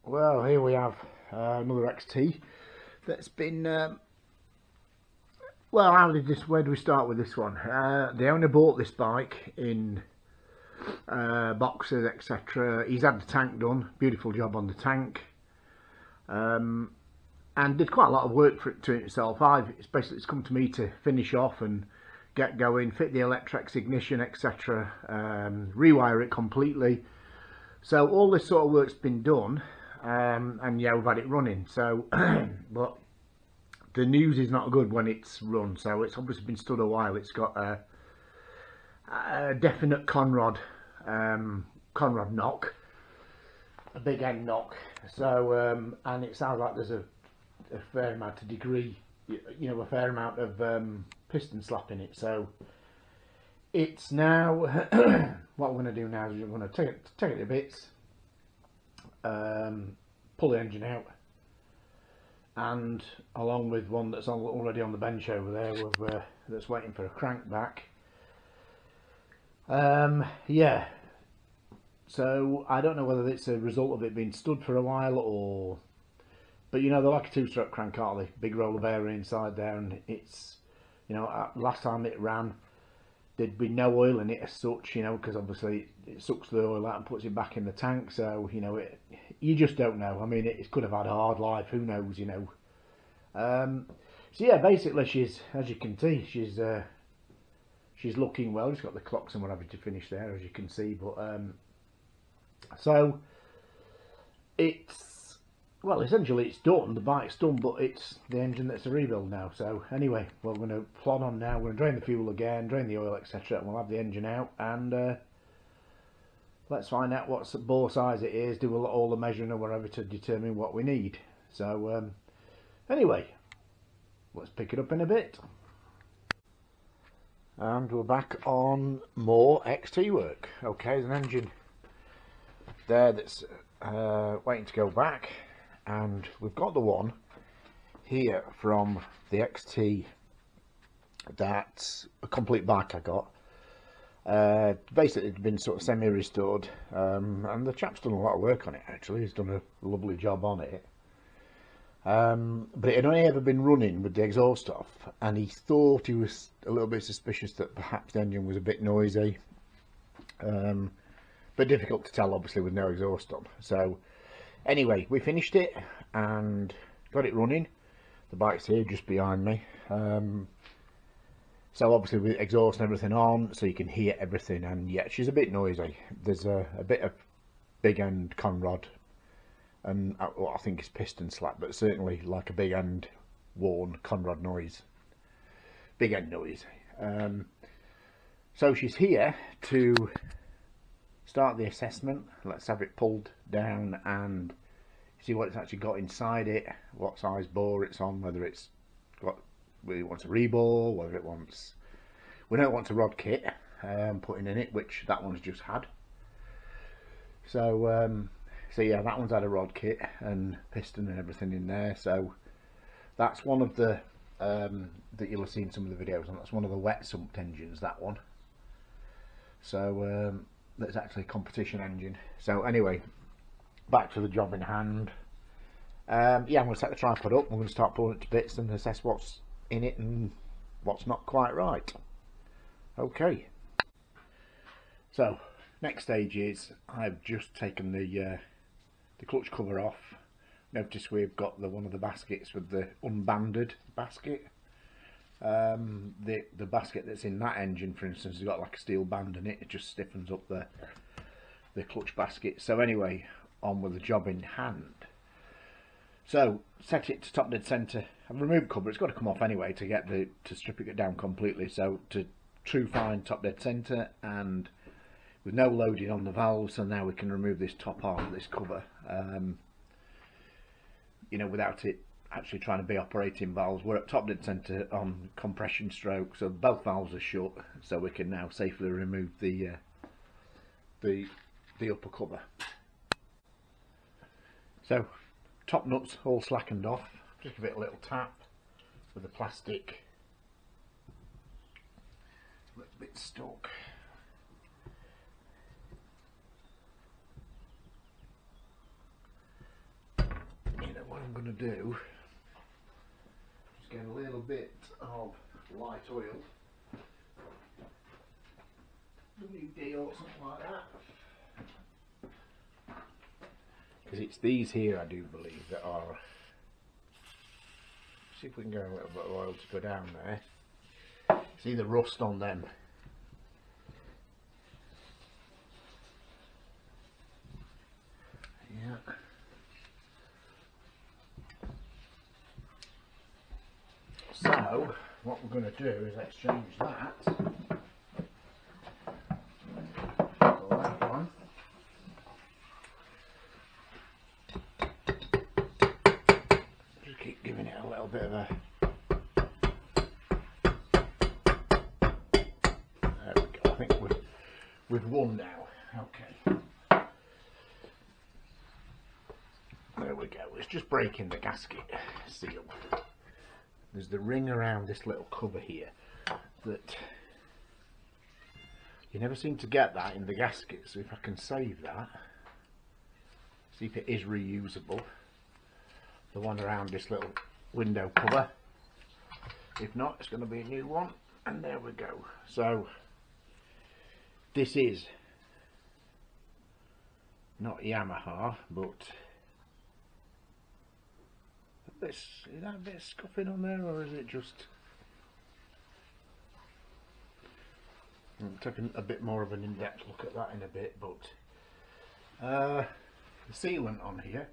Well, here we have another XT that's been well, where do we start with this one? The owner bought this bike in boxes, etc. He's had the tank done, beautiful job on the tank, and did quite a lot of work for it to himself. It's come to me to finish off and get going, fit the electrics, ignition, etc. Rewire it completely. So all this sort of work's been done, and yeah, we've had it running. So, but the news is not good when it's run. So it's obviously been stood a while. It's got a definite conrod knock, a big end knock. So and it sounds like there's a fair amount of degree, a fair amount of piston slap in it. So it's now what we're going to do now is we're going to take it to bits, pull the engine out, and along with one that's already on the bench over there, that's waiting for a crank back. Yeah, so I don't know whether it's a result of it being stood for a while, but they're like a two-stroke crank, aren't they? Big roll of air inside there, and it's, last time it ran, there'd be no oil in it as such, because obviously it sucks the oil out and puts it back in the tank. So you just don't know. I mean, it could have had a hard life, who knows, so yeah, basically she's, as you can see, she's looking well. She's got the clocks and whatever to finish there, as you can see. But so it's, well, essentially it's done. The bike's done, but it's the engine that's a rebuild now. So anyway, we're going to plod on now. We're going to drain the fuel again, drain the oil, etc. And we'll have the engine out, and let's find out what bore size it is, do all the measuring or whatever to determine what we need. So anyway, let's pick it up in a bit. And we're back on more XT work. Okay, there's an engine there that's waiting to go back, and we've got the one here from the XT, that's a complete bike I got. Basically it's been sort of semi-restored, and the chap's done a lot of work on it. Actually, he's done a lovely job on it, but it had only ever been running with the exhaust off, and he thought, he was a little bit suspicious that perhaps the engine was a bit noisy, but difficult to tell obviously with no exhaust on. So anyway, we finished it and got it running. The bike's here just behind me, so obviously with exhaust and everything on, so you can hear everything. And yeah, she's a bit noisy. There's a bit of big end conrod, and well, I think it's piston slap, but certainly like a big end worn conrod noise, big end noise. So she's here to start the assessment. Let's have it pulled down and see what it's actually got inside it, what size bore it's on, whether it's got, whether it wants a rebore, whether it wants, we know it wants a rod kit putting in it, which that one's just had. So so yeah, that one's had a rod kit and piston and everything in there. So that's one of the that you'll have seen some of the videos on. That's one of the wet sumped engines, that one. So that's actually a competition engine. So anyway, back to the job in hand. Yeah, I'm going to set the tripod up. We're going to start pulling it to bits and assess what's in it and what's not quite right. Okay. So next stage is, I've just taken the clutch cover off. Notice we've got one of the baskets with the unbanded basket. The basket that's in that engine, for instance, has got like a steel band in it. It just stiffens up the clutch basket. So anyway, on with the job in hand. So set it to top dead centre. I've removed cover. It's got to come off anyway to get to strip it down completely. So to true fine top dead centre, and with no loading on the valves. So now we can remove this top half of this cover, without it actually trying to be operating valves. We're at top dead centre on compression stroke, so both valves are shut, so we can now safely remove the upper cover. So top nuts all slackened off. Just give it a little tap with the plastic, a little bit stuck. I'm going to do is get a little bit of light oil, WD or something like that, because it's these here I do believe that are, see if we can get a little bit of oil to go down there, see the rust on them. Yeah. So what we're going to do is exchange that for that one. Just keep giving it a little bit of a, there we go. I think we've won now. Okay. There we go. It's just breaking the gasket seal. There's the ring around this little cover here that you never seem to get that in the gasket, so if I can save that, see if it is reusable, the one around this little window cover. If not, it's going to be a new one, and there we go. So this is not Yamaha, but is that a bit of scuffing on there, or is it just, I'm taking a bit more of an in-depth look at that in a bit, but the sealant on here,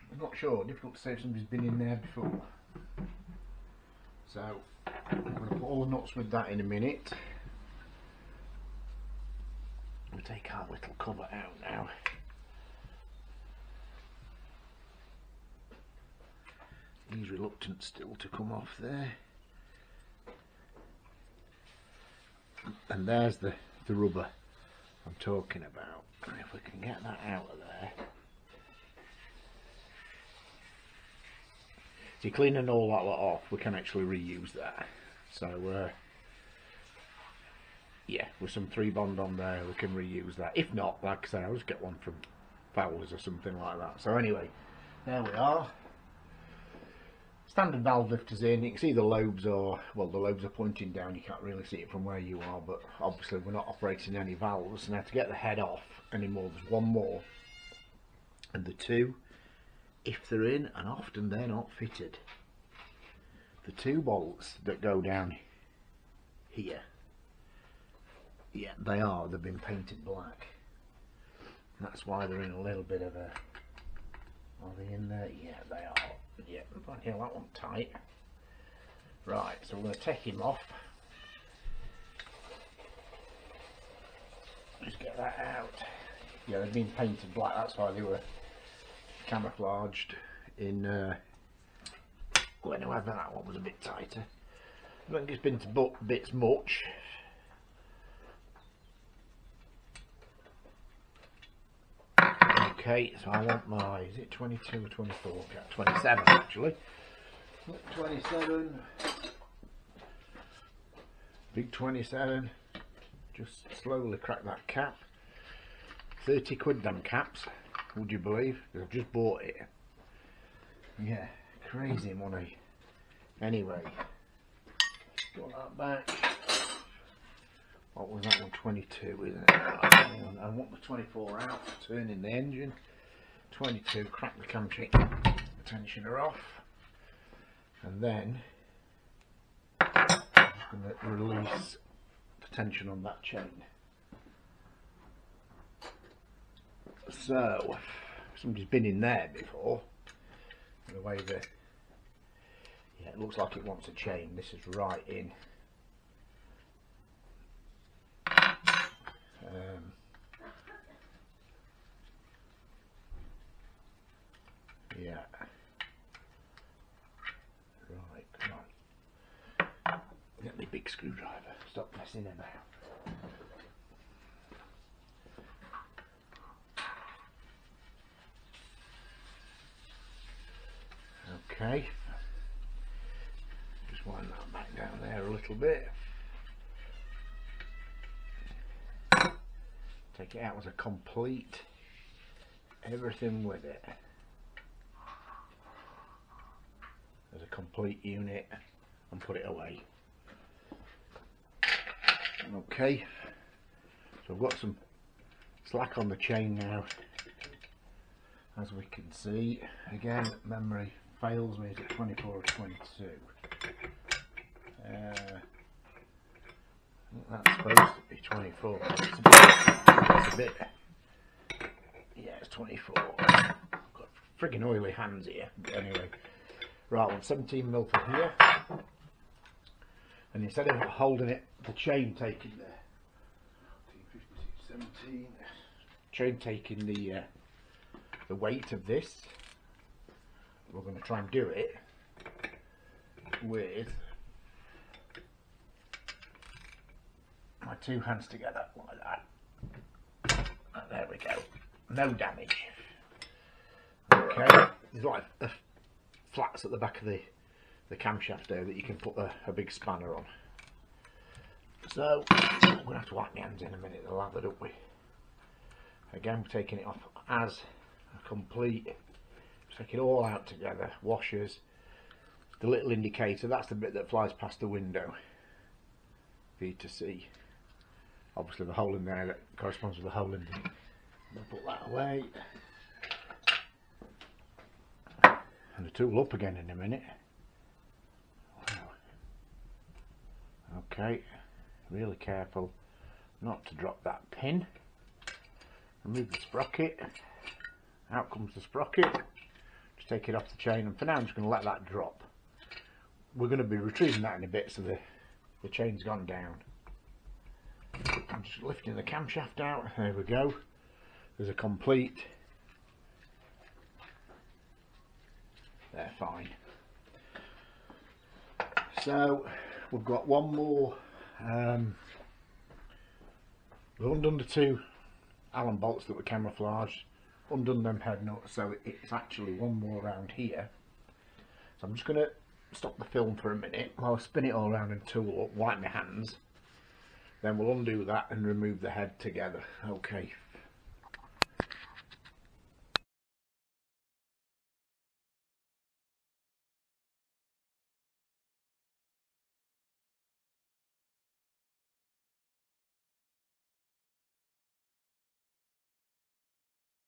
I'm not sure, difficult to say if somebody's been in there before. So I'm going to put all the nuts with that in a minute. We'll take our little cover out now. He's reluctant still to come off there. And there's the rubber I'm talking about. And if we can get that out of there. See, cleaning all that lot off, we can actually reuse that. So yeah, with some 3-bond on there, we can reuse that. If not, like I say, I'll just get one from Fowler's or something like that. So anyway, there we are. Standard valve lifters in. You can see the lobes are, well, the lobes are pointing down. You can't really see it from where you are, but obviously we're not operating any valves. Now to get the head off anymore, there's one more, and the two, if they're in, and often they're not fitted, the 2 bolts that go down here, yeah, they are, they've been painted black. That's why they're in a little bit of a, are they in there? Yeah, they are. Yeah, bloody hell, that one tight. Right, so we're going to take him off. Just get that out. Yeah, they've been painted black, that's why they were camouflaged in, well, anyway, that one was a bit tighter. I don't think it's been to bits much. Okay, so I want my, is it 22 or 24? Okay, 27 actually. 27. Big 27. Just slowly crack that cap. 30 quid them caps, would you believe? I've just bought it. Yeah, crazy money. Anyway, got that back. What was that one? 22, isn't it? I want the 24 out, turn in the engine. 22, crack the camshaft tensioner off, and then I'm just going to release the tension on that chain. So, somebody's been in there before. The way the, yeah, it looks like it wants a chain. This is right in. Yeah. Right, come on. Get me big screwdriver. Stop messing about. Okay. Just wind that back down there a little bit. Take it out as a complete, everything with it. as a complete unit and put it away. Okay, so I've got some slack on the chain now, as we can see. Again, memory fails me, is it 24 or 22? That's supposed to be 24. It's a bit, yeah, it's 24. I've got friggin' oily hands here. But anyway, right, one 17mm from here, and instead of holding it, the chain taking the 17, chain taking the weight of this, we're going to try and do it with my two hands together like that. And there we go. No damage. Okay, there's like flats at the back of the camshaft there that you can put a big spanner on. So I'm going to have to wipe my hands in a minute, they're lathered up with. Again, we're taking it off as a complete, take it all out together, washers, the little indicator, that's the bit that flies past the window for you to see. Obviously the hole in there that corresponds with the hole in the, I'm going to put that away. And the tool up again in a minute. Wow. Okay, really careful not to drop that pin. Remove the sprocket. Out comes the sprocket. Just take it off the chain, and for now I'm just going to let that drop. We're going to be retrieving that in a bit, so the chain's gone down. I'm just lifting the camshaft out. There we go. There's a complete. They're fine. So we've got one more. We've undone the two Allen bolts that were camouflaged, undone them head nuts, so it's actually one more around here. So I'm just going to stop the film for a minute while I spin it all around and tool up, wipe my hands, then we'll undo that and remove the head together. Okay.